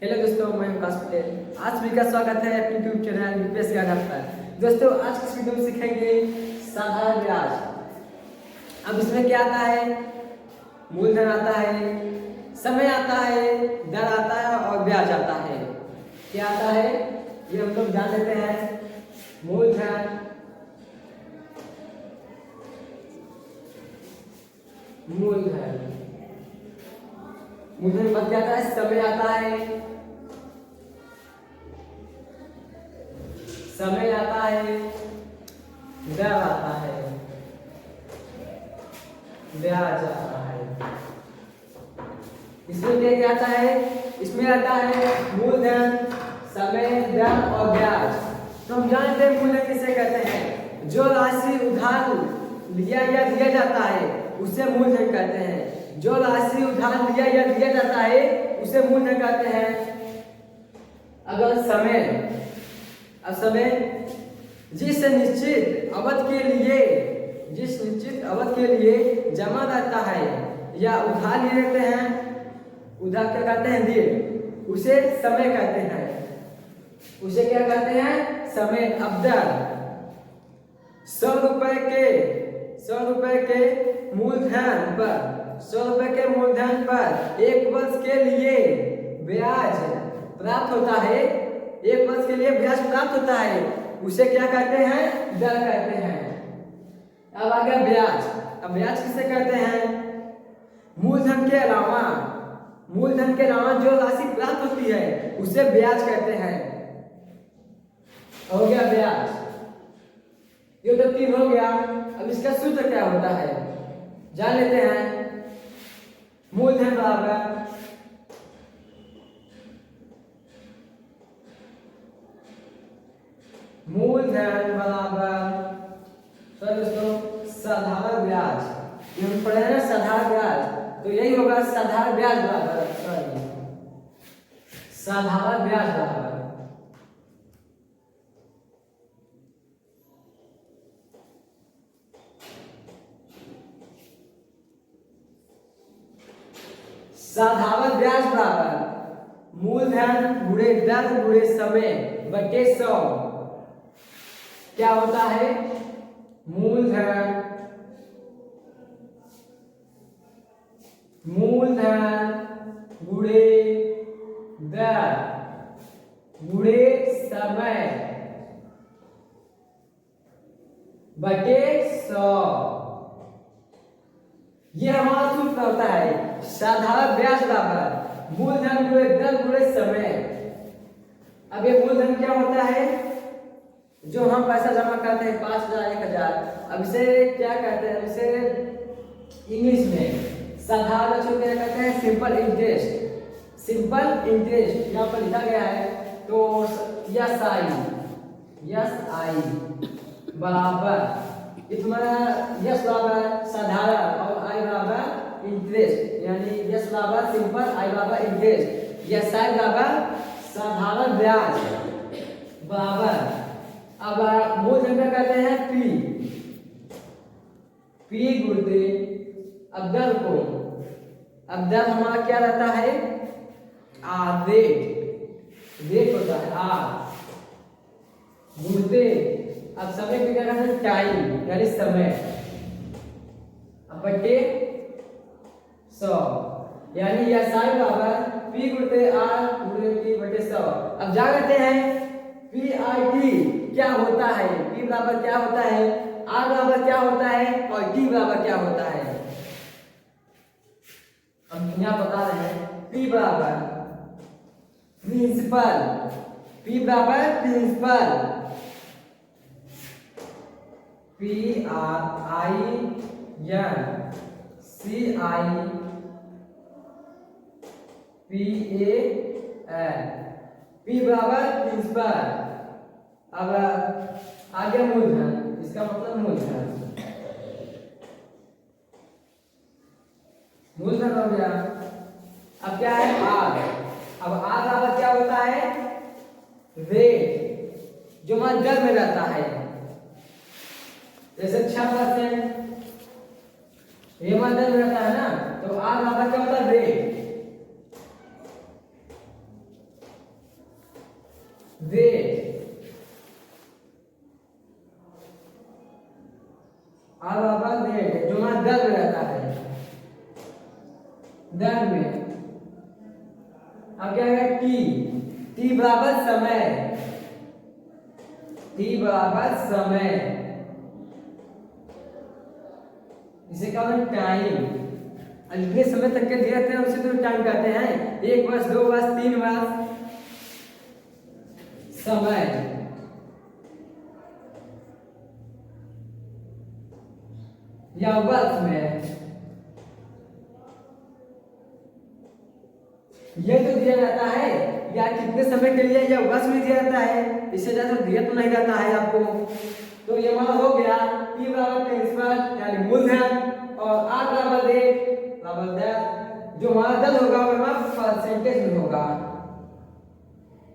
Hello दोस्तों, मैं हूं काश पटेल। आज सभी का स्वागत है अपने यूट्यूब चैनल यूपीएस ज्ञान पर। दोस्तों, आज की इस वीडियो में सीखेंगे साधारण ब्याज। अब इसमें क्या आता है? मूलधन आता है, समय आता है, दर आता है और ब्याज आता है। क्या आता है ये हम लोग जान लेते हैं। मूलधन, मूलधन मूलधन बाद क्या आता है? समय आता है, समय आता है, दर आता है, ब्याज आता है। इसमें क्या क्या आता है? इसमें आता है मूलधन, समय, दर और ब्याज। तो हम जानते हैं मूलधन किसे कहते हैं? जो राशि उधार लिया या दिया जाता है उसे मूलधन कहते हैं। जो राशि उधार लिया या दिया जाता है उसे मूलधन कहते हैं। अगर समय, अब समय जिस निश्चित अवधि के लिए जमा रहता है या उधार ले लेते हैं, उधार क्या कहते हैं? ऋण, उसे समय कहते हैं। उसे क्या कहते हैं? समय। अब दर 100 रुपए के मूलधन पर 1 वर्ष के लिए ब्याज प्राप्त होता है। 1 वर्ष के लिए ब्याज प्राप्त होता है, उसे क्या कहते हैं? दर कहते हैं। अब आ गया ब्याज। अब ब्याज किसे कहते हैं? मूलधन के अलावा जो राशि प्राप्त होती है उसे ब्याज कहते हैं। हो गया ब्याज। ये तो 3 हो गया। अब इसका सूत्र क्या होता है जान लेते हैं। मूलधन बराबर तो दोस्तों साधारण ब्याज। ये हम पढ़े हैं ना, साधारण ब्याज। तो यही होगा साधारण ब्याज बराबर साधारण ब्याज बराबर साधारण ब्याज बराबर मूलधन गुणे दर गुणे समय बटे 100। क्या होता है? मूलधन गुणे दर गुणे समय बटे 100। ये हमारा सूत्र होता है साधारण ब्याज बराबर मूलधन गुणे दर गुणे समय। अब ये मूलधन क्या होता है? जो हम पैसा जमा करते हैं 5,000 1,000। अब इसे क्या कहते हैं? इसे इंग्लिश में साधारण सूत्र क्या कहते हैं? Simple interest. यहाँ पर लिखा गया है। तो यस आई बराबर इतना, यस बराबर साधारण और आई बराबर इंटरेस्ट, यानी यस बराबर सिंपल, आई बराबर इंटरेस्ट। यस आई बराबर साधारण ब्याज बराबर। अब मूलधन क्या कहते हैं? पी गुणते अब दर को। अब दर हमारा क्या रहता है? रेट होता है आर गुणते। अब समय को क्या कहते हैं? टाइम, यानी समय। अब बटे 100, यानी यह साइन बराबर पी गुणते आर गुणे टी बटे 100। अब जान लेते हैं पी आई टी क्या होता है। पी बराबर क्या होता है? आर बराबर क्या होता है? और टी बराबर क्या होता है? अब यहाँ बता रहे हैं पी बराबर प्रिंसिपल। पी बराबर प्रिंसिपल, पी बराबर प्रिंसिपल। अब आगे मूलधन, इसका मतलब मूलधन हो गया। अब क्या है? आर। अब आर बराबर क्या होता है? रेट, जो हमारे दर में रहता है। जैसे 6% ये हमारे दर में रहता है ना, तो आर बराबर क्या होता है? रेट। वेट। अब बराबर वेट जो हमारा दर में रहता है, दर में। अब क्या है टी, टी बराबर समय, टी बराबर समय, इसे क्या होता है टाइम। जितने समय तक के दिए रहते हैं उसे तो टाइम कहते हैं। 1 वर्ष, 2 वर्ष, 3 वर्ष, समय। या वर्ष में ये तो दिया जाता है, या कितने समय के लिए या वर्ष में दिया जाता है, इससे ज्यादा दिया तो नहीं जाता है आपको। तो ये हमारा हो गया P बराबर प्रिंसिपल यानी मूलधन और R बराबर रेट बराबर दर। जो हमारा दर होगा वो हमारा परसेंटेज में होगा,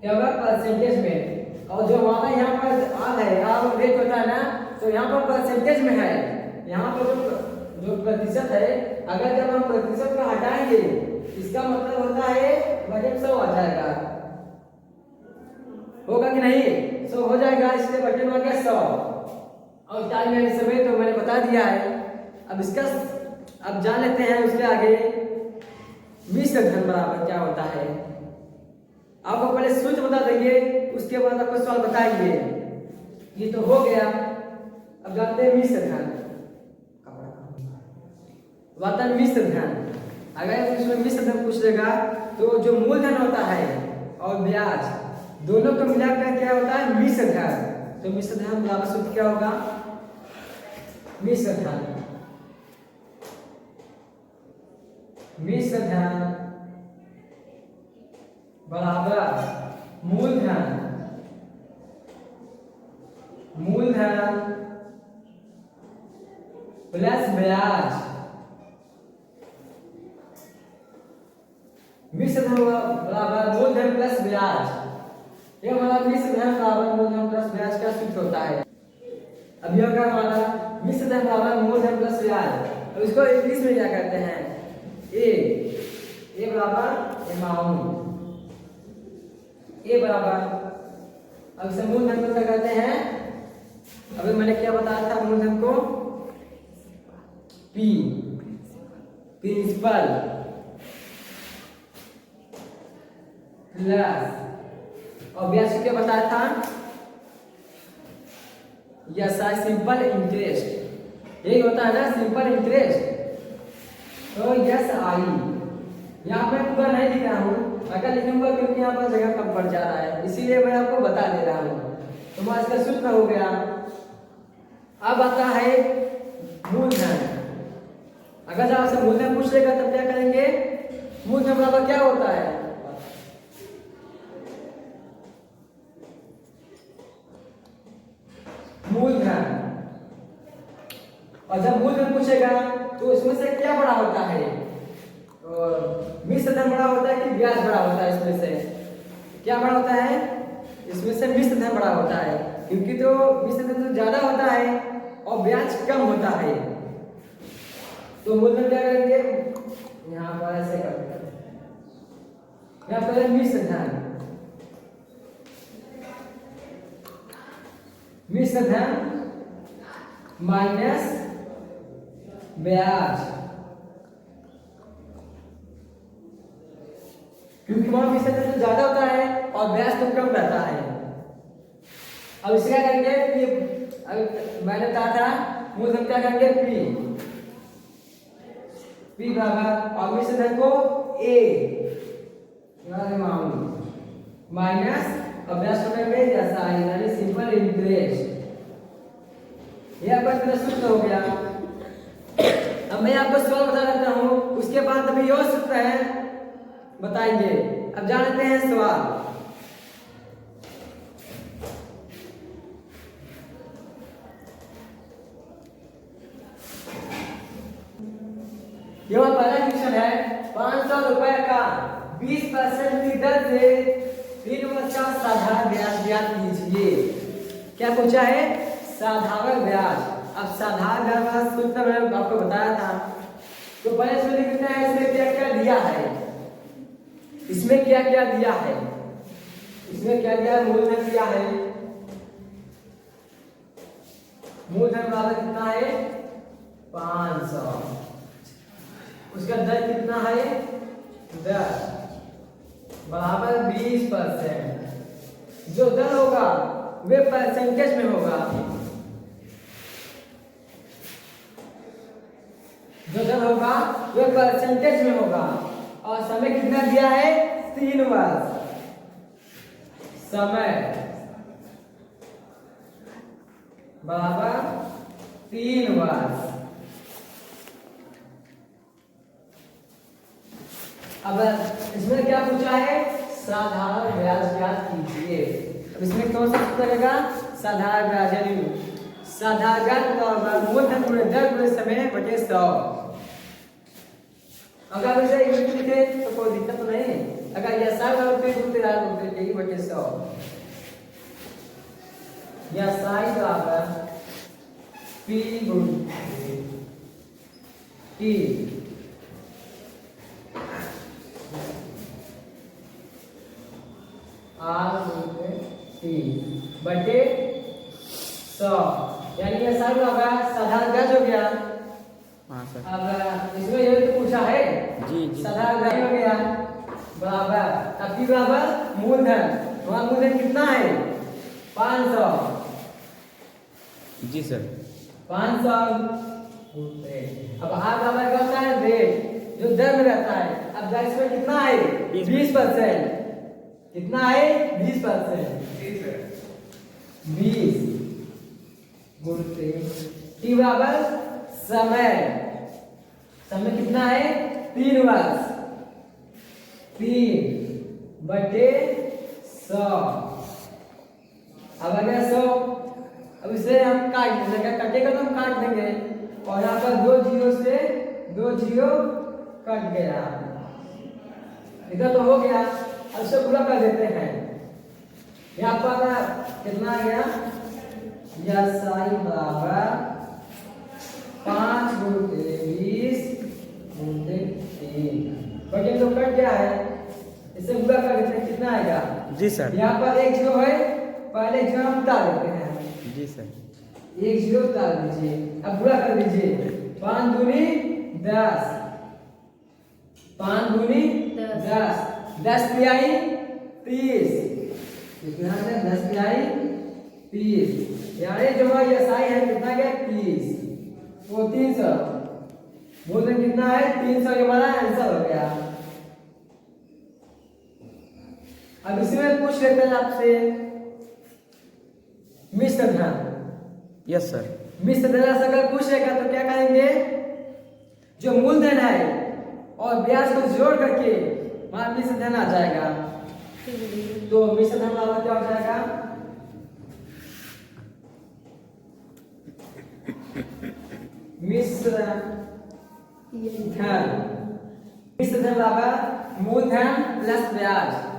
क्या होगा परसेंटेज में। और जो हमारा यहाँ पर R है, R रेट होता है ना, तो यहाँ पर परसेंटेज में है। यहाँ पर जो प्रतिशत है, अगर जब हम प्रतिशत को हटाएंगे इसका मतलब होता है बजट 100 आ जाएगा, होगा कि नहीं? 100 हो जाएगा, इसलिए बजट में आ गया 100। और टाइम यानी समय तो मैंने बता दिया है। अब इसका अब जान लेते हैं उसके आगे मिश्र धन बराबर क्या होता है। आपको पहले सूत्र बता देंगे, उसके बाद आपको सवाल बताएंगे। ये तो हो गया। अब जानते हैं मिश्र धन, वतन मिश्र धन। अगर इसमें मिश्र धन पूछ लेगा तो जो मूलधन होता है और ब्याज दोनों को मिलाकर क्या होता है मिश्र धन। तो मिश्र धन बराबर सूत्र क्या होगा, मिश्र धन, मिश्र धन बराबर मूलधन, मूलधन प्लस ब्याज। मिश्र धन बराबर मूलधन प्लस ब्याज। ये हमारा मिश्र धन बराबर मूलधन प्लस ब्याज का सूत्र होता है। अब यह क्या हमारा मिश्र धन बराबर मूलधन प्लस ब्याज। अब इसको इंग्लिश में क्या कहते हैं, ए बराबर अमाउंट, ए बराबर। अब इसे मूलधन को क्या कहते हैं, अभी मैंने क्या बताया था मूलधन को, पी प्रिंसिपल प्लस, और ब्याज क्या बताया था, यस आई सिंपल इंटरेस्ट। यही होता है ना सिंपल इंटरेस्ट। तो यस आई यहाँ पे पूरा नहीं लिख रहा हूँ, अगर लिखूंगा क्योंकि यहाँ पर जगह कम पड़ जा रहा है, इसीलिए मैं आपको बता दे रहा हूँ। तो हमारा इसका सूत्र हो गया। अब आता है मूलधन। अगर आपसे मूलधन पूछ लेगा तब क्या करेंगे, मूलधन बराबर क्या होता है, मूलधन। और जब मूलधन पूछेगा तो उसमें से क्या बड़ा होता है, और मिश्र धन बड़ा होता है कि ब्याज बड़ा होता है, इसमें से क्या बड़ा होता है, इसमें से मिश्र धन बड़ा होता है, क्योंकि तो मिश्र धन तो ज्यादा होता है और ब्याज कम होता है। तो मूलधन क्या करेंगे, यहाँ पर ऐसे करते हैं, यहाँ पर मिश्र धन, मिश्र धन माइनस ब्याज, क्योंकि वहां मिश्र धन तो ज्यादा होता है और ब्याज तो कम रहता है। अब इसे क्या करेंगे, अब मैंने कहा था मूलधन क्या करेंगे, पी बराबर, और मिश्र धन को ए माइनस, और ब्याज को करेंगे जैसा यानी सिंपल इंटरेस्ट। यह आपका सूत्र हो गया। अब मैं आपको सवाल बता देता हूँ, उसके बाद अभी और सूत्र है बताएंगे। अब जानते हैं सवाल। यह पहला क्वेश्चन है, 500 रुपए का 20% की दर से 3 वर्ष का साधारण ब्याज ज्ञात कीजिए। क्या पूछा है, साधारण ब्याज। अब साधारण ब्याज का सूत्र मैंने आपको बताया था, तो पहले इसमें लिखना है इसमें क्या क्या दिया है, इसमें क्या क्या दिया है, इसमें क्या दिया है, मूलधन दिया है। मूलधन बराबर कितना है 500। उसका दर कितना है, दर बराबर 20%। जो दर होगा वे परसेंटेज में होगा। जो दर होगा वे परसेंटेज में होगा। और समय कितना दिया है, 3 वर्ष। समय बराबर 3 वर्ष। अब इसमें क्या पूछा है, साधारण ब्याज ज्ञात कीजिए। अब इसमें कौन सा सूत्र लगेगा, साधारण ब्याज, यानी साधारण मूलधन गुणे दर गुणे समय बटे 100। अगर इसे इंग्लिश में लिखे तो कोई दिक्कत तो नहीं। अगर यह 60 रुपये गुणते यही बटे 100, या साई बराबर P गुणे T R गुणे T बटे 100, यानी यह साई बराबर साधारण ब्याज हो गया। हाँ सर। अब इसमें ये तो पूछा है जी साधारण ब्याज हो गया बराबर, अब P बराबर मूलधन, वहां मूलधन कितना है 500। जी सर। 500 अब R बराबर क्या होता है, रेट, जो दर में रहता है। अब दर इसमें कितना है 20%। कितना है 20%, 20 गुणते T बराबर समय, समय कितना है 3 वर्ष, 3 बटे 100। अब अगर 100, अब इसे हम काट देंगे, कटेगा तो हम काट देंगे। और यहाँ पर 2 जीरो से 2 जीरो कट गया, इधर तो हो गया। अब इसे पूरा कर देते हैं। यहाँ पर कितना आ गया, यह साई बराबर 5 गुणते 20 गुणते 3 बटे तो कट गया है। इसे पूरा कर देते हैं, कितना आएगा, जी सर। यहाँ पर एक जीरो है, पहले जीरो हम उतार देते हैं। जी सर। एक जीरो उतार दीजिए, अब पूरा कर दीजिए। 5 दूनी 10, 5 दूनी 10, 10 तिहाई 30, कितना है 10 तिहाई 30, यानी जो ये साई है कितना गया 30, वो 300। मूलधन कितना है 300, ये हमारा आंसर हो गया। अब इसमें पूछ लेते हैं आपसे मिश्र धन। Yes sir. मिश्र धन से अगर पूछ लेगा तो क्या करेंगे, जो मूलधन है और ब्याज को जोड़ करके वहां मिश्र धन आ जाएगा। तो मिश्र धन बराबर क्या हो जाएगा, मिश्र धन, मिश्र धन बराबर मूलधन प्लस ब्याज।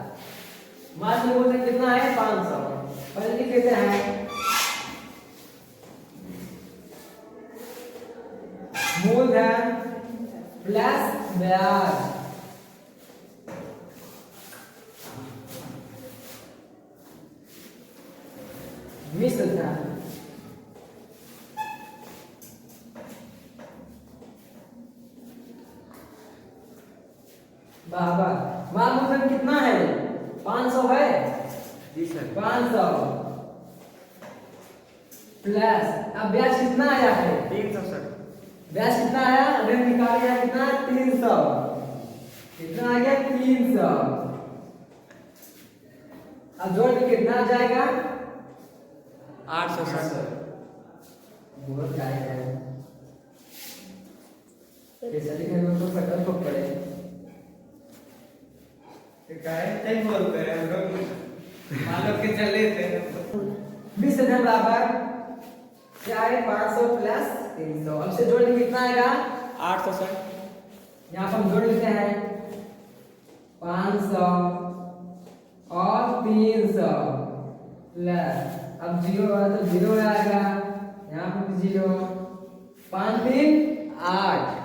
मान लीजिए मूलधन कितना है 500, पहले लिख लेते हैं मूलधन प्लस ब्याज, मिश्र धन बराबर, मान मूलधन कितना है 500 है। जी सर। 500 प्लस, अब ब्याज कितना आया है 300 सर। ब्याज कितना आया, अगर निकालिए कितना 300, कितना आ गया 300। अब जोड़ के कितना आ जाएगा 800 सर। बहुत जाएगा, कैसे लिखने में तो कटल को पड़े, नहीं बोलते हैं हम लोग, मान लो कि चले थे। मिश्र धन बराबर क्या है 500 प्लस 300। अब से जोड़ के कितना आएगा 800 सर। यहाँ पर हम जोड़ लेते हैं 500 और 300 प्लस, अब जीरो है तो जीरो आएगा, यहाँ पर जीरो, 5 3 8,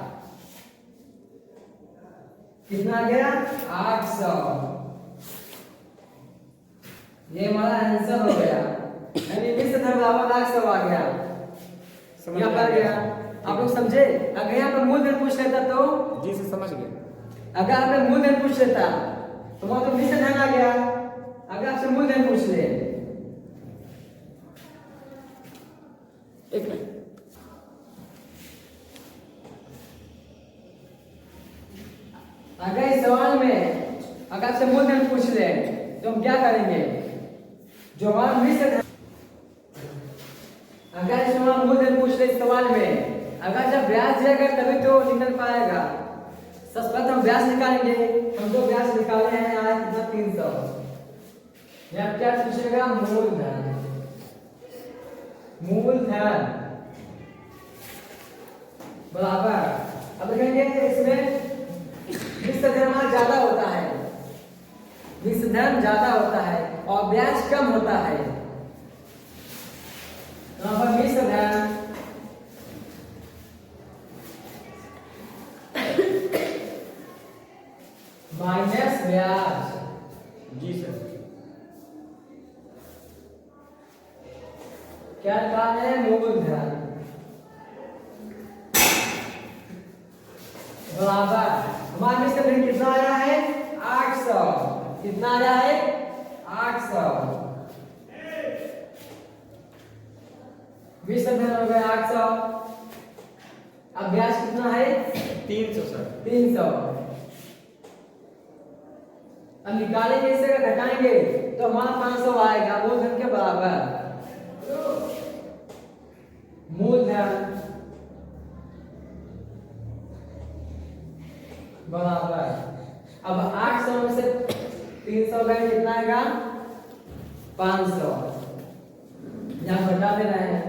कितना आ गया 800। ये हमारा आंसर हो गया। यानी मिश्र धन बराबर लाख 100 आ गया। समझ यहाँ पर गया। आप लोग समझे? अगर यहाँ पर मूलधन पूछ लेता तो जी से समझ गए। अगर आपने मूलधन पूछ लेता तो वहां तो मिश्र धन आ गया। अगर आपसे मूलधन पूछ ले, एक मिनट, अगर इस सवाल में अगर आपसे मूलधन पूछ ले तो हम क्या करेंगे? जो हमारा मिश्र धन, अगर इस हमारा मूलधन पूछ ले इस सवाल में, अगर जब ब्याज देगा तभी तो निकल पाएगा। सबसे पहले हम ब्याज निकालेंगे। हम तो ब्याज निकाले हैं यहाँ कितना 300। यहाँ क्या पूछेगा? मूलधन। मूलधन बराबर, अब देखेंगे इसमें मिश्र धन हमारा ज्यादा होता है, मिश्र धन ज्यादा होता है और ब्याज कम होता है। यहाँ पर मिश्र धन माइनस ब्याज, जी सर, क्या काम है? मूलधन बराबर हमारे मिश्र धन कितना आया है? 800। कितना आया है? 800। मिश्र धन हो गया 800। अब ब्याज कितना है? 300 सर। 300। अब निकालेंगे इससे अगर घटाएंगे तो हमारा 500 आएगा मूलधन के बराबर। मूलधन बराबर, अब 800 में से 300 गए कितना आएगा? 500। यहाँ घटा दे रहे हैं।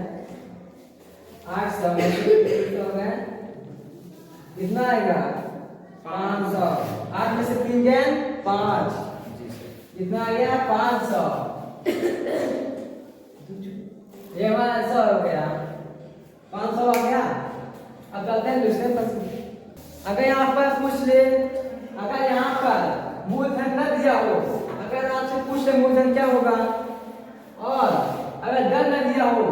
800 में से 300 गए कितना आएगा? 500। 8 में से 3 गए 5, जी सर, कितना आ गया? 500। ये हमारा आंसर हो गया। 500 आ गया। अब चलते हैं दूसरे प्रश्न। अगर यहाँ पर पूछ ले, अगर यहाँ पर मूलधन न दिया हो, अगर आपसे पूछ ले मूलधन क्या होगा, और अगर धन न दिया हो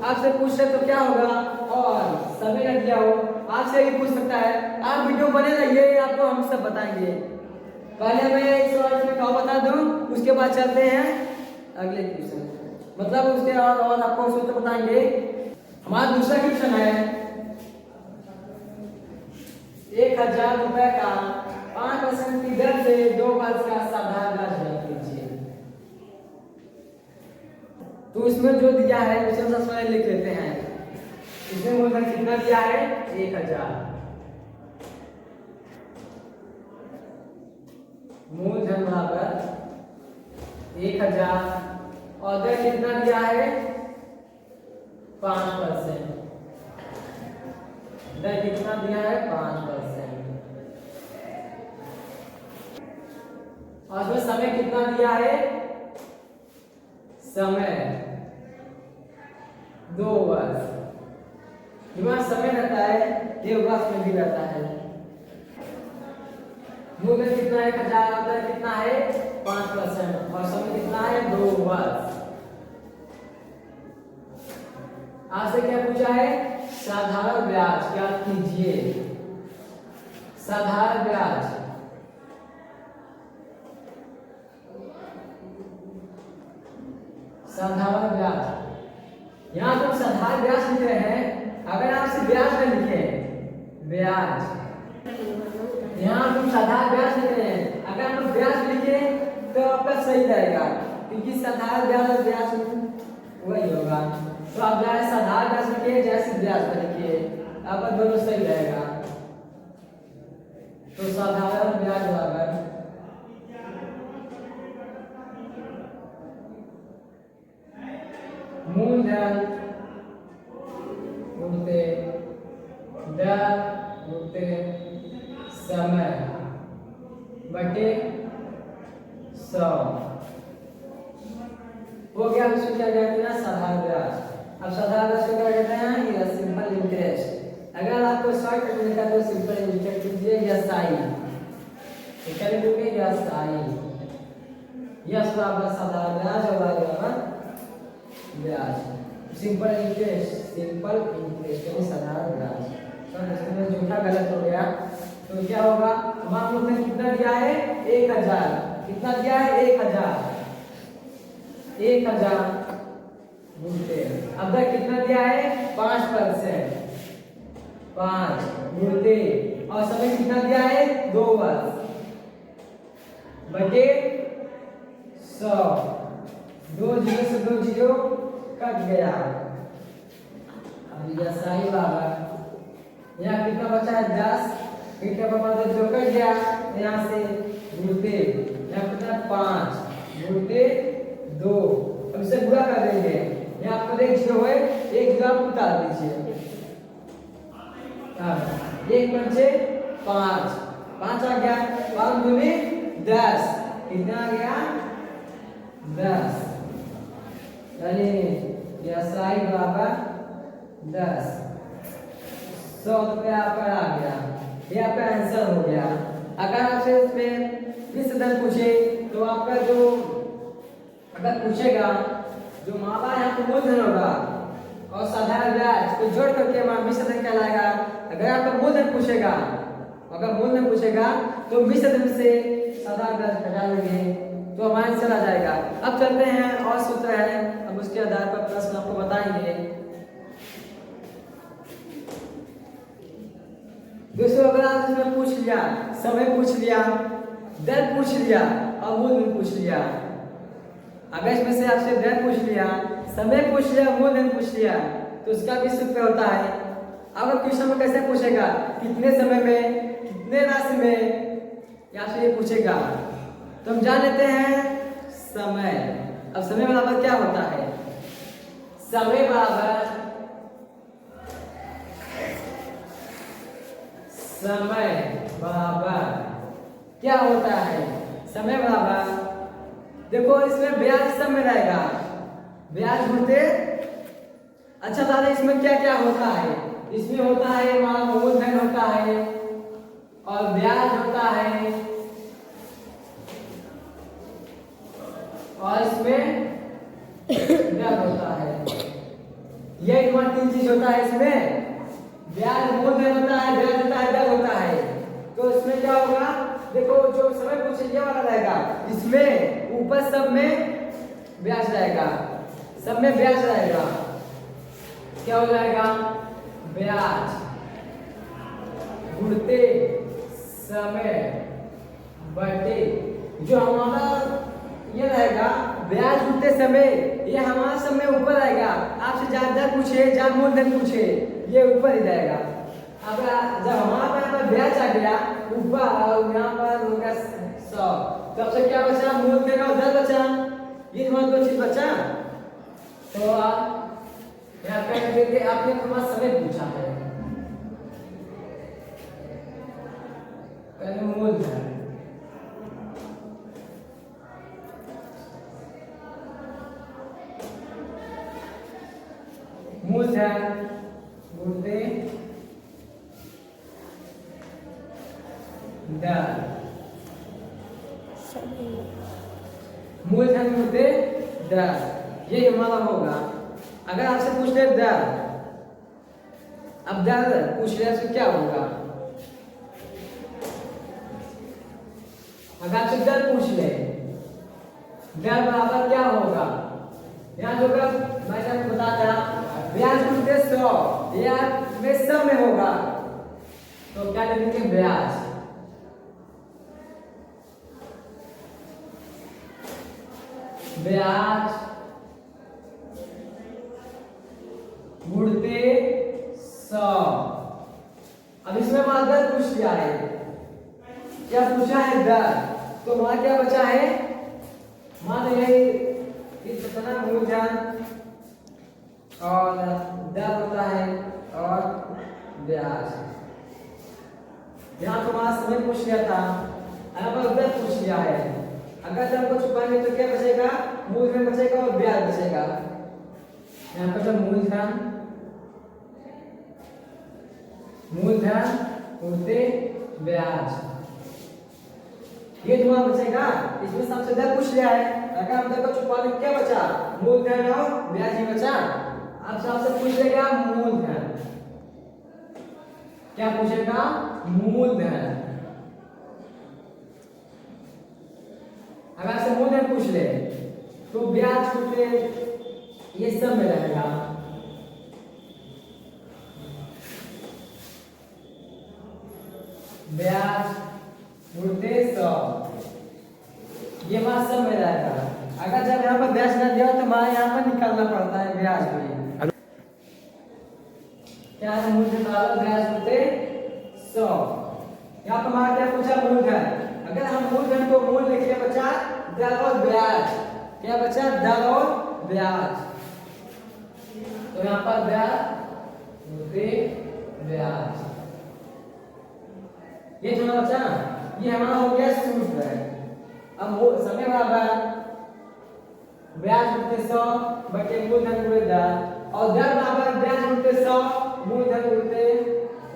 आपसे पूछ ले तो क्या होगा, और समय न दिया हो आपसे भी पूछ सकता है। आप वीडियो बने रहिए, आपको हम सब बताएंगे। पहले मैं एक सवाल में क्या बता दूं, उसके बाद चलते हैं अगले क्वेश्चन, मतलब उसके और आपको सूत्र बताएंगे। हमारा दूसरा क्वेश्चन है 1000 रुपए का 5% की दर से 2 वर्ष का साधारण ब्याज ज्ञात कीजिए। तो इसमें जो दिया है उसे हम सबसे पहले लिख लेते हैं। इसमें मूलधन कितना दिया है? 1000। मूलधन बराबर 1000 और दर कितना दिया है? 5%। दर कितना दिया है? 5%। और उसमें समय कितना दिया है? समय 2 वर्ष। जहाँ समय रहता है ये वर्ष में भी रहता है। मूलधन कितना है? 1000 और दर कितना है? 5% और समय कितना है? 2 वर्ष। आपसे क्या पूछा है? साधारण ब्याज ज्ञात कीजिए। साधारण ब्याज, साधारण ब्याज। यहां तो साधारण ब्याज लिख रहे हैं। अगर आपसे ब्याज में लिखे ब्याज, यहां तुम साधारण ब्याज लिख रहे हैं, अगर हम ब्याज लिखे तो आपका सही रहेगा, क्योंकि साधारण ब्याज और ब्याज वही होगा। तो आप चाहे साधारण ब्याज लिखिए जैसे ब्याज पर लिखिए, आपका दोनों सही रहेगा। तो साधारण ब्याज बराबर मूलधन गुणित दर गुणित समय बटे 100 हो गया। उसको क्या कहते हैं? साधारण ब्याज। अब साधारण ब्याज को क्या कहते हैं? ये सिंपल इंटरेस्ट। अगर आपको शॉर्ट कट लिखा तो सिंपल इंटरेस्ट कीजिए SI। क्या लिखोगे? SI। यस बराबर साधारण ब्याज और y बराबर ब्याज। सिंपल इंटरेस्ट यानी साधारण ब्याज। सर इसमें झूठा गलत हो गया तो क्या होगा? मान लो मैंने कितना दिया है 1000, कितना दिया है 1000 गुणते अब तक कितना दिया है 5%, 5 गुणते और समय कितना दिया है 2 वर्ष बटे 100, 2 जीरो से 2 जीरो कट गया। अब यह सही बराबर यहाँ कितना बचा है 10, फिर क्या बचा जो कट गया यहाँ से गुणते यहाँ कितना 5 गुणते 2। अब इसे गुणा कर देंगे, यहाँ पर एक जीरो है, एक जीरो आप उतार दीजिए। एक पंचे 5, 5 आ गया, 5 दूनी 10, कितना आ गया 10, यानी यह सही बराबर 10। 100 रुपया पर आ गया, ये आपका आंसर हो गया। अगर आपसे इसमें 20,000 पूछे तो आपका जो अगर पूछेगा जो मावा यहाँ पे मूलधन होगा और साधारण ब्याज को जोड़ करके वहाँ 20,000 कहलाएगा। अगर आपका मूलधन पूछेगा, अगर मूलधन पूछेगा तो 20,000 से साधारण ब्याज घटा देंगे तो हमारा आंसर आ जाएगा। अब चलते हैं और सूत्र है, अब उसके आधार पर प्रश्न आपको बताएंगे। दोस्तों अगर आप इसमें पूछ लिया, समय पूछ लिया, दर पूछ लिया और मूलधन पूछ लिया, अगर इसमें से आपसे दर पूछ लिया, समय पूछ लिया, मूलधन पूछ लिया तो उसका भी सूत्र होता है। अगर क्वेश्चन में कैसे पूछेगा, कितने समय में, कितने राशि में, या फिर ये पूछेगा तो हम जान लेते हैं समय। अब समय बराबर क्या होता है? समय बराबर क्या होता है? समय बराबर देखो इसमें ब्याज सब में रहेगा, ब्याज होते अच्छा दादा इसमें क्या क्या होता है? इसमें होता है मान मूलधन होता है और ब्याज होता है और इसमें ब्याज होता है। ये तीन चीज होता है इसमें, ब्याज मूलधन होता है, ब्याज होता है, ब्याज होता है। तो इसमें क्या होगा? देखो जो समय पूछे ये वाला रहेगा, इसमें ऊपर सब में ब्याज रहेगा, सब में ब्याज रहेगा। क्या हो जाएगा? ब्याज गुणते समय बटे जो हमारा ये रहेगा ब्याज गुणते समय, ये हमारा समय ऊपर आएगा। आपसे ज्यादा पूछे या मूलधन पूछे ये ऊपर ही जाएगा। अब जब हमारा यहाँ पर ब्याज आ गया ऊपर और यहाँ पर हो गया 100, तब से क्या बचा? मूलधन और दर बचा, ये हमारा दो चीज बचा। तो आप यहाँ पे देखिए आपने हमारा समय पूछा है, पहले मूलधन, मूलधन गुणते दर, मूलधन गुणते दर, ये हमारा होगा। अगर आपसे पूछ ले दर, अब दर पूछ ले तो क्या होगा? अगर आपसे दर पूछ ले, दर बराबर क्या होगा? यहाँ जो मैं आपको बताता ब्याज गुणते 100, ब्याज में 100 में होगा तो क्या लिखेंगे? ब्याज ब्याज गुणते 100। अब इसमें हमारा दर पूछ लिया है, क्या पूछा है? दर। तो वहां क्या बचा है? मान लीजिए कितना मूलधन और दर होता है और ब्याज। यहाँ तो हमारा समय पूछ लिया था, यहाँ पर दर पूछ लिया है। अगर दर को छुपाएंगे तो क्या बचेगा? मूलधन बचेगा और ब्याज बचेगा। यहाँ पर जब मूलधन गुणते ब्याज, ये तुम्हारा बचेगा, इसमें सबसे दर पूछ लिया है, अगर हम दर को छुपा दें क्या बचा, मूलधन और ब्याज ही बचा। अब सबसे पूछ लेगा मूलधन, क्या पूछेगा, मूलधन। अगर आपसे मूलधन पूछ ले तो ब्याज छूटे ये सब में रहेगा, ब्याज छूटे 100, ये हमारा सब में रहेगा। अगर जब यहाँ पर ब्याज ना दिया तो हमारा यहाँ पर निकालना पड़ता है ब्याज में। क्या है मूलधन डालो, ब्याज छूटे 100। यहाँ पर हमारा क्या पूछा, मूलधन। अगर हम मूलधन को मूल लिखे बचा दर और ब्याज, क्या बचा, दर और ब्याज, तो यहाँ पर ब्याज छूटे ब्याज, ये जो बचा ये हमारा हो गया सूत्र है। अब समय बराबर ब्याज छूटे 100 बटे मूलधन गुणे दर, और दर बराबर ब्याज छूटे 100 मूलधन गुणे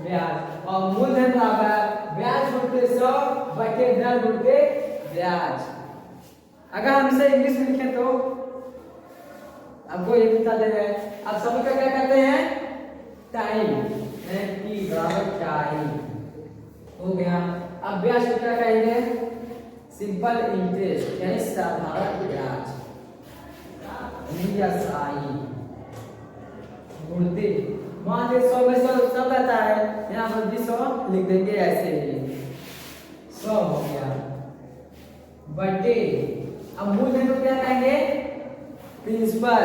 ब्याज, और मूलधन बराबर ब्याज छूटे 100 बटे दर गुणे ब्याज। अगर हम इसे इंग्लिश में लिखें तो आपको ये बता दे रहे हैं। अब सभी का क्या करते हैं, टाइम, T बराबर टाइम हो गया। अब ब्याज को क्या कहेंगे, सिंपल इंटरेस्ट यानी साधारण ब्याज, गुणते मान लीजिए 100 में 100 सब रहता है, यहाँ पर भी 100 लिख देंगे ऐसे ही, 100 हो गया बटे, अब मूलधन को क्या कहेंगे, प्रिंसिपल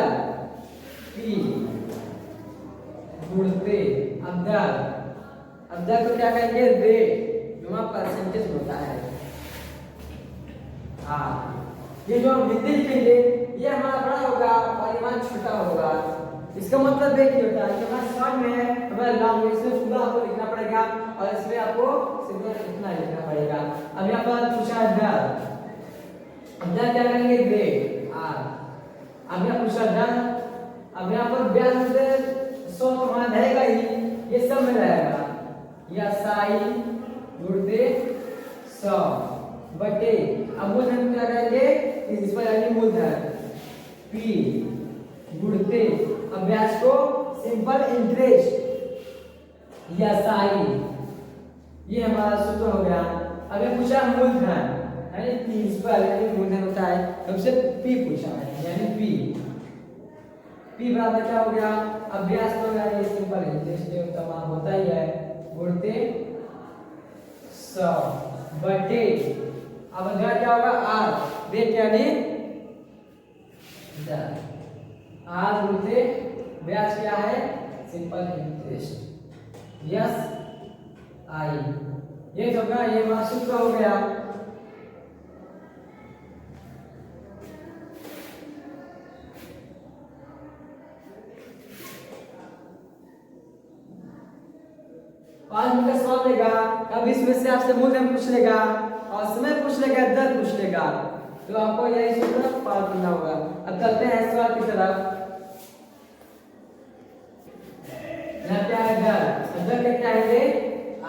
P गुणते, अब दर को क्या कहेंगे, रेट जो हमारा परसेंटेज होता है। ये जो हम हिंदी लिखेंगे ये हमारा बड़ा होगा और ये हमारा छोटा होगा। इसका मतलब एक ही होता है कि हमारा शॉर्ट में है, हमारा लॉन्ग में, इसमें पूरा आपको लिखना पड़ेगा और इसमें आपको सिर्फ इतना लिखना पड़ेगा। अब यहाँ पर पूछा है दर, अब दर क्या करेंगे, रेट R। अब यहाँ पूछा दर, अब यहाँ पर ब्याज से 100 तो हमारा रहेगा ही, ये सब में रहेगा, या साई गुणते 100 बटे, अब मूलधन क्या करेंगे, इस पर यानी मूलधन P गुणते, अब ब्याज को सिंपल इंटरेस्ट या साई, ये हमारा सूत्र हो गया। अब ये पूछा मूलधन यानी प्रिंसिपल यानी मूलधन होता है, हमसे P पूछा है यानी P बराबर क्या हो गया, अब ब्याज को यानी सिंपल इंटरेस्ट जो तमाम होता ही है गुणते 100 बटे, अब दर क्या होगा, R रेट यानी दर, R गुणते ब्याज क्या है, सिंपल इंटरेस्ट, यस आई, ये तो क्या, ये हमारा सूत्र हो गया। आज मुझे सवाल लेगा, अब इसमें से आपसे मूलधन पूछ लेगा और समय पूछ लेगा, दर पूछ लेगा, तो आपको यही सूत्र पार करना होगा। अब चलते हैं सवाल की तरफ। यहाँ क्या है, दर क्या है,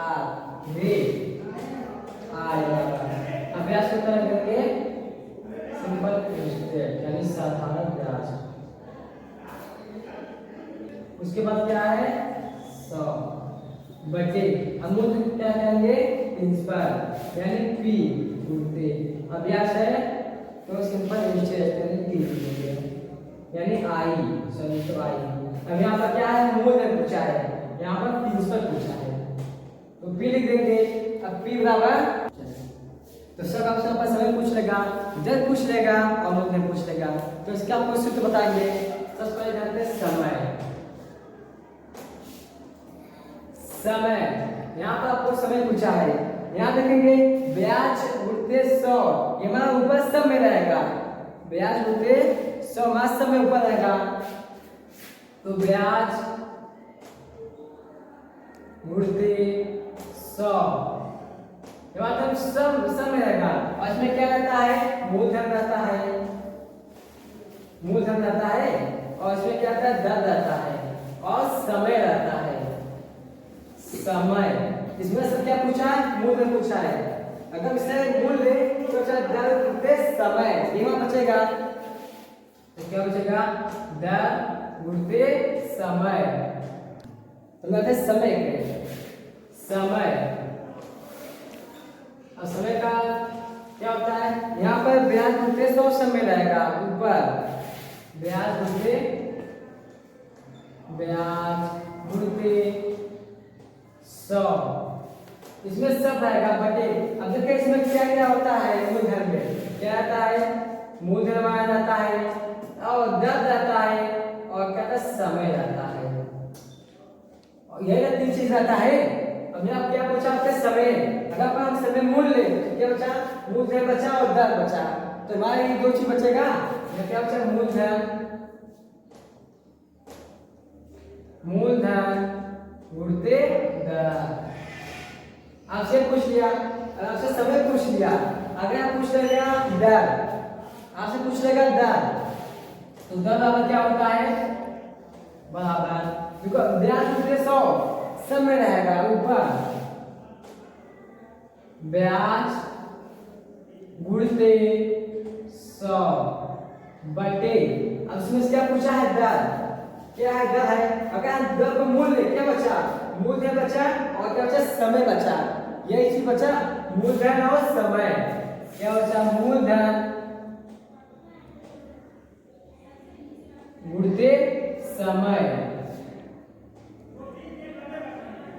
R रेट अब ब्याज को तरह करके सिंपल इंटरेस्ट यानी साधारण ब्याज, उसके बाद क्या है 100 बटे, हम मूलधन क्या कहेंगे, प्रिंसिपल यानी P गुणते, अब ब्याज है तो सिंपल इंटरेस्ट यानी I, सॉरी तो I। अब यहाँ पर क्या है, मूलधन पूछा है, यहाँ पर प्रिंसिपल पूछा है, तो P लिख देंगे। अब P बराबर, तो सब ऑप्शन पर समय पूछ लेगा, दर पूछ लेगा और मूलधन पूछ लेगा, तो इसका आपको सूत्र बताएंगे। सबसे पहले जानते हैं समय, यहाँ पर आपको समय पूछा है, यहाँ देखेंगे ब्याज गुणते 100, ये हमारा ऊपर सब में रहेगा, ब्याज गुणते 100 हमारा सब में ऊपर रहेगा, तो ब्याज गुणते 100 मतलब सब में रहेगा, और इसमें क्या रहता है, मूलधन रहता है, और इसमें क्या रहता है, दर रहता है और समय रहता है, समय। इसमें से क्या पूछा है, मूलधन पूछा है। अगर इसे मूल ले तो बचा दर गुणते समय, ये वहां बचेगा तो क्या बचेगा, दर गुणते समय। तो कहते हैं समय के समय। और समय का क्या होता है, यहाँ पर ब्याज गुणते 100 समय रहेगा, ऊपर ब्याज गुणते 100, इसमें सब रहेगा बटे। अब देखिए इसमें क्या क्या होता है, मूलधन में क्या आता है, मूलधन माना जाता है और दर रहता है और क्या रहता है, समय रहता है। और यही ना 3 चीज रहता है। अब यहाँ क्या पूछा आपसे, समय। अगर हम समय मूल्य तो क्या बचा, मूलधन बचा और दर बचा, तो हमारे ये 2 चीज बचेगा। ये क्या बचा, मूलधन गुणते दर। आपसे पूछ लिया, आपसे समय पूछ लिया, अगर आप पूछ लेगा दर, आपसे पूछ लेगा दर, तो दर बराबर क्या होता है, बराबर देखो ब्याज गुणते 100 समय रहेगा, ऊपर ब्याज गुणते 100 बटे। अब इसमें क्या पूछा है, दर। क्या है, दर है। अगर दर को मूल्य क्या बचा, मूलधन बचा और क्या बचा, समय बचा। यही चीज बचा, मूलधन और समय। क्या बचा, मूलधन गुणते समय,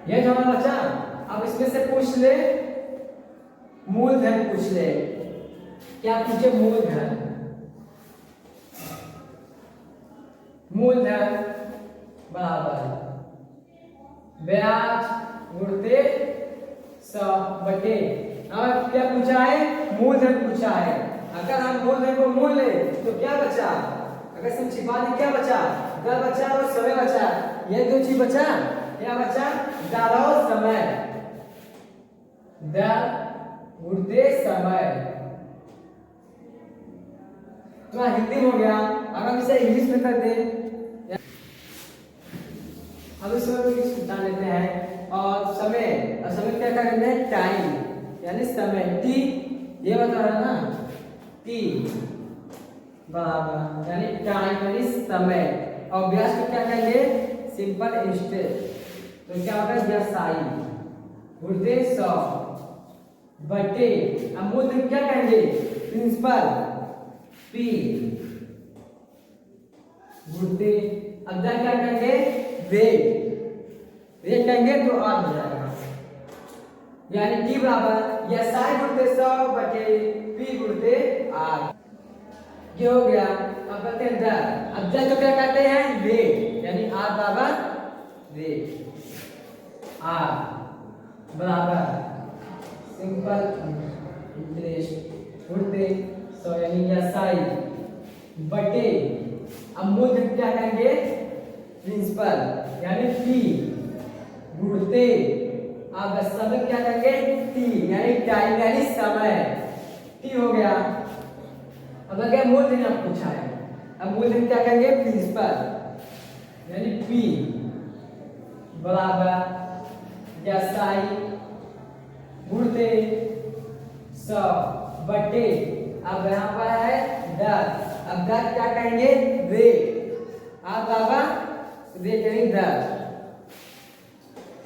ये जो हमारा बचा। अब इसमें से पूछ ले मूलधन, पूछ ले क्या पूछे, मूलधन। मूलधन बराबर ब्याज गुणते 100 बटे। अब क्या पूछा है, मूलधन पूछा है। अगर हम मूलधन को मूल्य तो क्या बचा, अगर हम छिपा दें क्या बचा, दर बचा और समय बचा। ये 2 चीज बचा, क्या बचा, दर और समय। दर गुणते समय तो हिंदी में हो गया। अगर हम इसे इंग्लिश में कर दें, अब इसमें इंग्लिश जान लेते हैं। और समय, और समय क्या करते हैं, टाइम यानी समय, टी ये बता रहा है ना, टी बराबर यानी टाइम यानी समय। और ब्याज को क्या कहेंगे, सिंपल इंस्टेंट। तो क्या होगा, व्यासाई गुणते 100 बटे। अब मूलधन क्या कहेंगे, प्रिंसिपल पी गुणते। अब दर क्या कहेंगे, रेट। रेट कहेंगे तो आर हो जाएगा, यानी टी बराबर व्यासाई गुणते 100 बटे पी गुणते आर। ये हो गया। अब कहते हैं दर। अब दर को क्या कहते हैं, रेट, यानी आर बराबर रेट। आर बराबर सिंपल इंटरेस्ट गुणते 100 यानी व्यासाई बटे। अब मूलधन क्या कहेंगे, प्रिंसिपल यानी पी गुणते। अब समय क्या कहेंगे, टी यानी टाइम यानी समय, टी हो गया। अब अगर मूलधन आप पूछा है, अब मूलधन क्या कहेंगे, प्रिंसिपल यानी पी बराबर व्यासाई गुणते 100 बटे। अब यहाँ पर है दर। अब दर क्या कहेंगे, रेट। आप बराबर रेट यानी दर,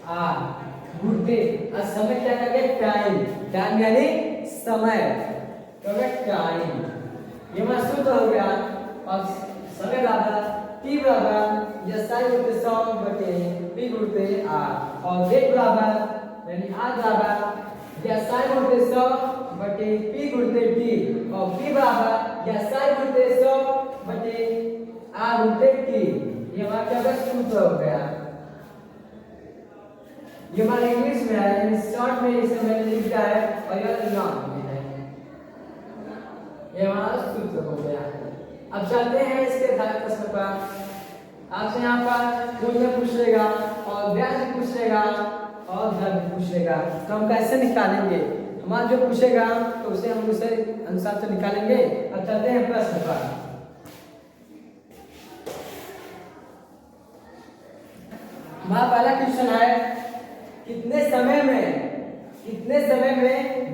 आर गुणते। और समय क्या कहेंगे, टाइम, टाइम यानी समय, तो टाइम। ये हमारा सूत्र हो गया। और समय बराबर टी बराबर व्यासाई गुणते 100 बटे पी गुणते आर। और रेट बराबर यानी आर बराबर व्यासाई गुणते 100 बटे पी गुणते टी। और पी बराबर व्यासाई गुणते 100 बटे आर गुणते टी। ये हमारा क्या होगा, सूत्र हो गया। ये हमारा इंग्लिश में है, शॉर्ट में इसे मैंने लिखा है और ये लॉन्ग में है। ये हमारा सूत्र हो गया। अब चलते हैं इसके धारक प्रश्न पर। आपसे यहाँ पर मूल्य पूछ लेगा और ब्याज पूछ लेगा और दर पूछ लेगा, तो हम कैसे निकालेंगे, हमारा जो पूछेगा तो उसे हम उसे अनुसार से निकालेंगे। अब चलते हैं प्रश्न पर। हमारा पहला क्वेश्चन है, कितने समय में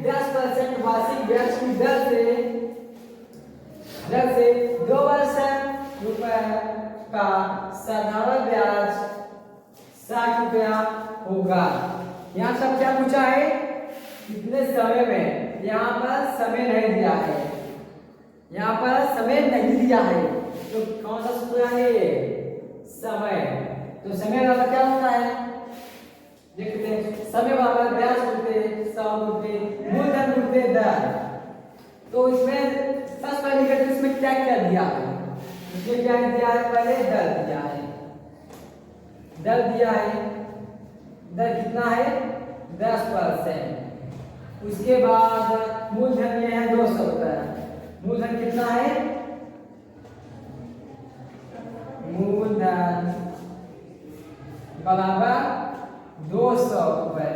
10% वार्षिक ब्याज की दर से 2 वर्ष रुपए का साधारण ब्याज 60 रुपया होगा। यहाँ सब क्या पूछा है, कितने समय में, यहाँ पर समय नहीं दिया है, यहाँ पर समय नहीं दिया है, तो कौन सा सूत्र है ये, समय। तो समय बराबर क्या होता है, देखते हैं, समय बराबर ब्याज गुणित 100 गुणित मूलधन गुणित दर। तो इसमें सबसे पहले करते इसमें क्या क्या दिया है, इसमें क्या दिया है, पहले दर दिया है, दर दिया है, दर कितना है 10%। उसके बाद मूलधन ये है 200 रुपए, मूलधन कितना है, मूलधन बराबर 200 रुपए,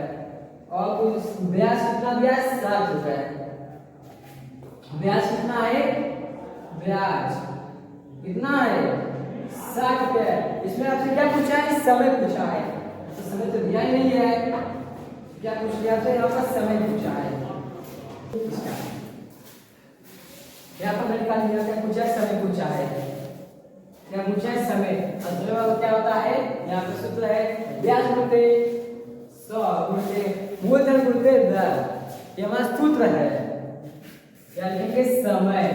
और उस ब्याज कितना दिया है 60 रुपए, ब्याज कितना है, ब्याज कितना है 60 रुपए। इसमें आपसे क्या पूछा है, समय पूछा है, तो समय तो दिया ही नहीं है, क्या पूछ लिया आपसे, यहाँ पर समय पूछा है, यहाँ पर मैंने निकाल लिया, क्या पूछा है, समय पूछा है, क्या पूछा है, समय। और समय वाला क्या होता है, यहाँ पर सूत्र है ब्याज गुणित 100 गुणित मूलधन गुणित दर, ये हमारा सूत्र है, क्या लिखेंगे, समय,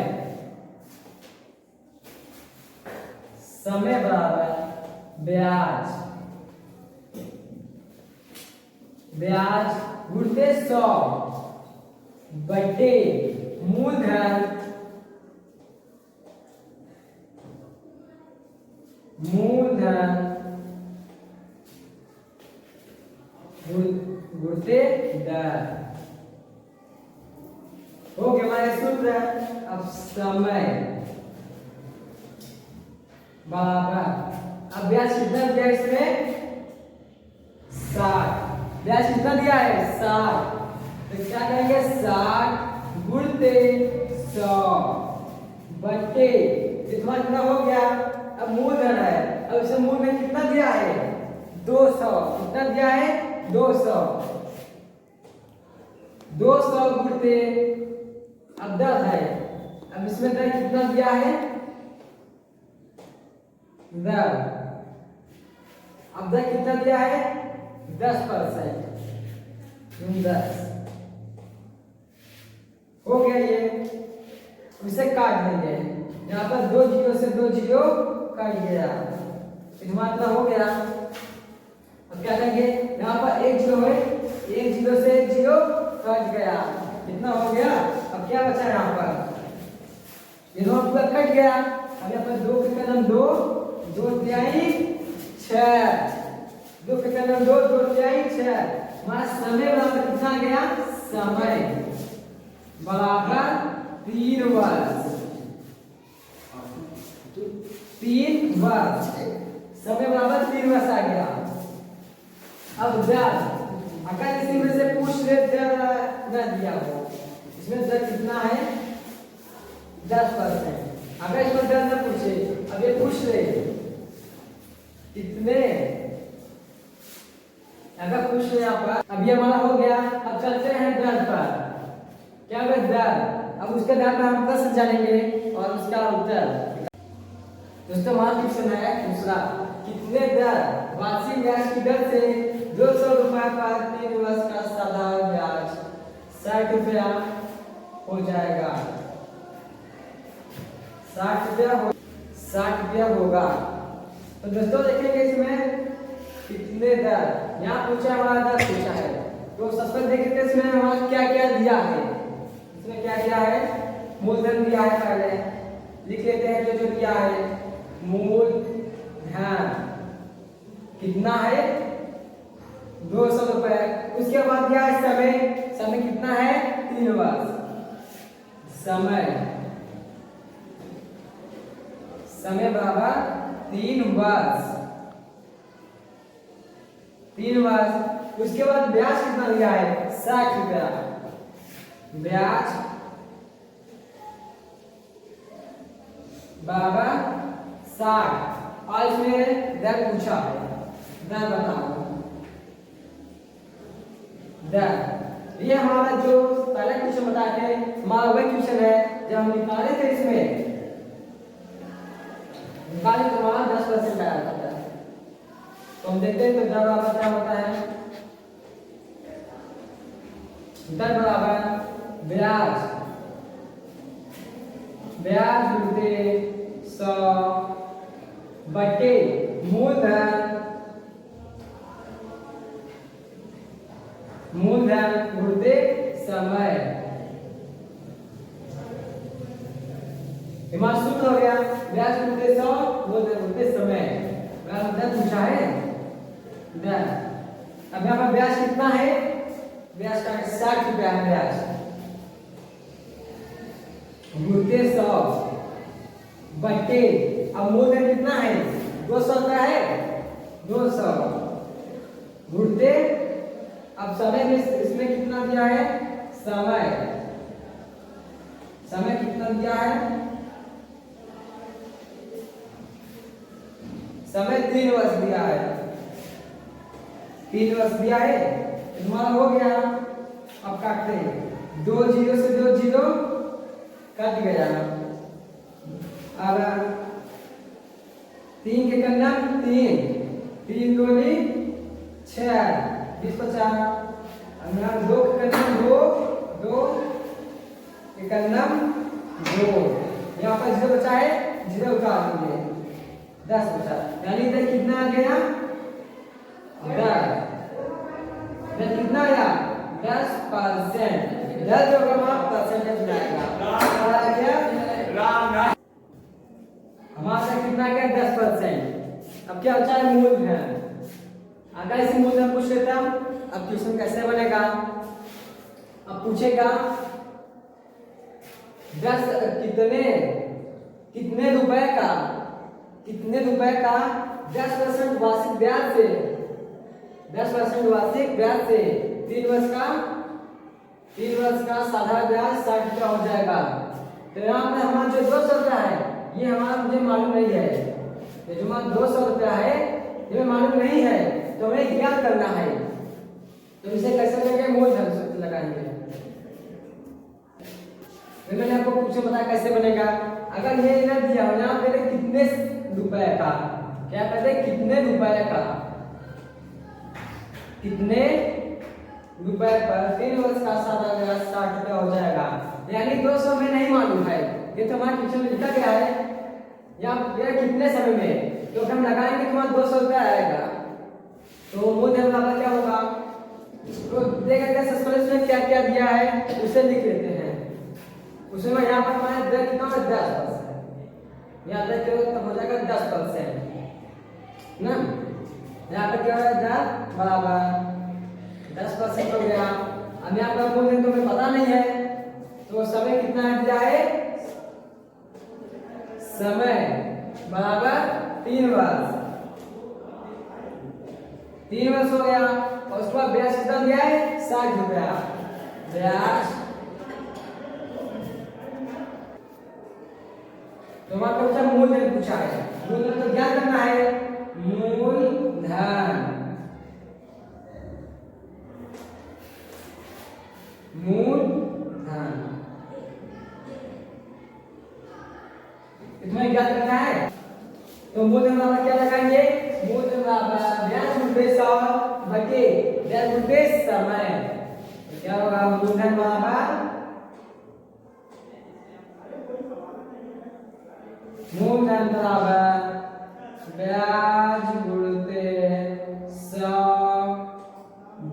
समय बराबर ब्याज, ब्याज गुणित 100 बटे मूलधन, मूलधन गुणित दर। हो गया हमारे सूत्र। अब समय बराबर, अब ब्याज कितना दिया है इसमें 60, ब्याज कितना दिया है 60, तो क्या करेंगे 60 गुणित 100 बटे, इतना कितना हो गया, अब मूलधन है, अब इसे मूलधन कितना दिया है 200, कितना दिया है 200, 200 गुणित, अब 10 है, अब इसमें दर कितना दिया है, दर, अब दर कितना दिया है 10%, 10 हो गया ये, इसे काट देंगे, यहाँ पर 2 जीरो से 2 जीरो कट गया, इतना हो गया। अब क्या करेंगे, यहाँ पर 1 जीरो है, 1 जीरो से 1 जीरो कट गया, कितना हो गया, अब क्या बचा यहाँ पर, ये दोनों पूरा कट गया। अब यहाँ पर 2 के कदम 2, 2 तिहाई 6, 2 के कदम 2, 2 तिहाई 6, हमारा समय बराबर कितना गया, समय बराबर 3 वर्ष, 3 वर्ष, समय बराबर 3 वर्ष आ गया। अब दर, अगर इसी में से पूछ ले दर दिया हो, इसमें दर कितना है 10%, अगर इसमें दर न पूछे, अब ये पूछ ले कितने, अगर पूछ ले यहाँ पर, अब ये हमारा हो गया। अब चलते हैं दर पर, क्या होगा दर, अब उसके दर पर हम प्रश्न जानेंगे और उसका उत्तर। दोस्तों हमारा क्वेश्चन है दूसरा, कितने दर वार्षिक ब्याज की दर से 200 रुपए पर 3 वर्ष का साधारण ब्याज 60 रुपया हो जाएगा, 60 रुपया होगा। तो दोस्तों देखेंगे इसमें कितने दर, यहाँ पूछा हमारा दर पूछा है, तो सबसे देखते इसमें हमारा क्या क्या दिया है, इसमें क्या दिया है, मूलधन दिया है, पहले लिख लेते हैं जो जो दिया है, मूलधन कितना है 200 रुपए, उसके बाद दिया है समय, समय कितना है 3 वर्ष, समय बराबर 3 वर्ष, 3 वर्ष। उसके बाद ब्याज कितना दिया है 60 रुपया, ब्याज बराबर 60, और इसमें दर पूछा है, दर बताओ, दर ये हमारा जो पहला क्वेश्चन बताए थे हमारा वही क्वेश्चन है जब हम निकाले थे इसमें निकाले तो हमारा 10% आया था। तो हम देखते हैं तो दर बराबर क्या होता है। दर बराबर ब्याज गुणित 100 बटे मूलधन गुणित समय। हमारा सूत्र हो गया ब्याज गुणित 100 मूलधन गुणित समय। ब्याज पूछा है ब्याज। अब यहाँ पर ब्याज कितना है? ब्याज का 60 रुपया है ब्याज गुणित 100 बटे अब मूलधन कितना है 200 रुपया है 200 गुणित अब समय में इसमें कितना दिया है समय कितना दिया है समय 3 वर्ष दिया है 3 वर्ष दिया है। तुम्हारा हो गया। अब काटते हैं 2 जीरो से 2 जीरो कट गया। अब 3 के कन्ना 3 दूनी 6 20 50 अब 2 के कन्ना 2 के कन्ना 2 यहाँ पर 0 बचा है 0 उतार देंगे 10 बचा यानी इधर कितना आ गया 10 इधर कितना आया 10%। 10 जो हमारा परसेंटेज में आएगा आ गया हमारा कितना गया 10%। अब क्या बचा है मूलधन। अगर इसे मूलधन पूछ लेता अब क्वेश्चन कैसे बनेगा। अब पूछेगा 10 कितने रुपए का 10% वार्षिक ब्याज से 10% वार्षिक ब्याज से 3 वर्ष का साधारण ब्याज 60 रुपया हो जाएगा। तो यहाँ पर हमारा जो 200 रुपया है ये हमारा मुझे मालूम नहीं है। ये जो हमारा 200 रुपया है ये मालूम नहीं है तो हमें ज्ञात करना है। तो इसे कैसे करेंगे मूलधन सूत्र लगाएंगे। तो मैंने आपको क्वेश्चन बताया कैसे बनेगा। अगर ये ना दिया हो यहाँ पे कितने रुपए का क्या कहते हैं कितने रुपए का कितने रुपए पर 3 वर्ष का सादा ब्याज 60 रुपया हो जाएगा। यानी 200 में नहीं मालूम है ये तो हमारे क्वेश्चन में लिखा गया है या कितने समय में तो हम लगाएंगे तो हमारा 200 रुपया आएगा। तो मूलधन बराबर क्या होगा तो देखा इसमें क्या क्या दिया है उसे लिख लेते हैं। उसमें यहाँ पर हमारे दर कितना है 10% यहाँ तक तब हो जाएगा 10% ना। यहाँ पर क्या है दर बराबर 10% हो गया। अब यहाँ पर मूलधन तो हमें पता नहीं है तो समय कितना दिया है समय बराबर 3 वर्ष 3 वर्ष हो गया। और उसके बाद ब्याज कितना दिया है 60 रुपया ब्याज। तो हमारा क्वेश्चन मूलधन पूछा है। मूलधन तो क्या करना है मूलधन इसमें क्या करना है। तो मूलधन बराबर क्या लगाएंगे मूलधन बराबर ब्याज गुणित 100 बटे ब्याज गुणित समय। तो क्या होगा मूलधन बराबर ब्याज गुणित 100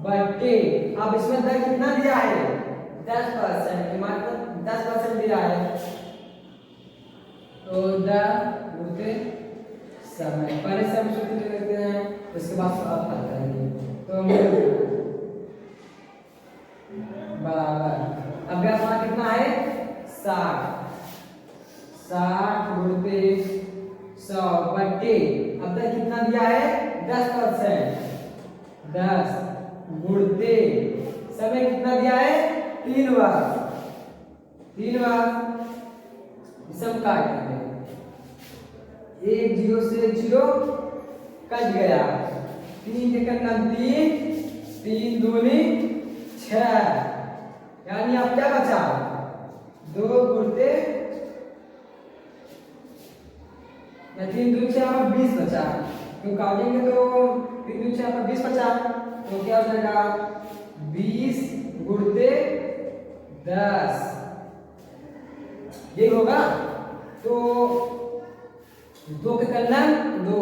बटे अब इसमें दर कितना दिया है 10% मात्र 10% दिया है। तो दर गुणित समय पहले से हम सूत्र लिखते हैं उसके बाद आप हल करेंगे। तो बराबर अब ब्याज हमारा कितना है 60 गुणित 100 बटे अब तक कितना दिया है 10% 10 गुणित समय कितना दिया है 3 वर्ष सब काट देंगे 1 0 से 0 कट गया 3 के कन्ना 3 3 दूनी 6 यानी अब क्या बचा, 2 गुणते या 3 दूनी 6 20 बचा, तो काटेंगे तो 3 दूनी 6 20 बचा, तो क्या हो जाएगा 20 गुणते 10, ये होगा। तो 2 के करना 2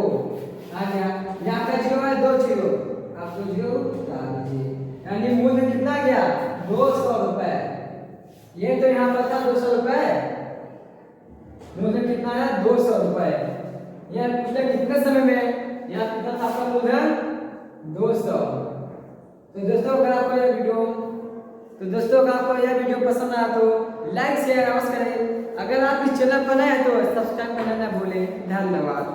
आ गया, यहाँ का 0 है 2 0, आपको 0 डाल दीजिए, यानी मूलधन कितना गया 200 रुपए। ये तो यहाँ पर था 200 रुपए, मूलधन कितना है 200 रुपए। यह पूछा कितने समय में, यहाँ कितना था आपका मूलधन 200। तो दोस्तों अगर आपको यह वीडियो पसंद आया तो लाइक शेयर अवश्य करें। अगर आप इस चैनल पर नए हैं तो सब्सक्राइब करना ना भूलें। धन्यवाद।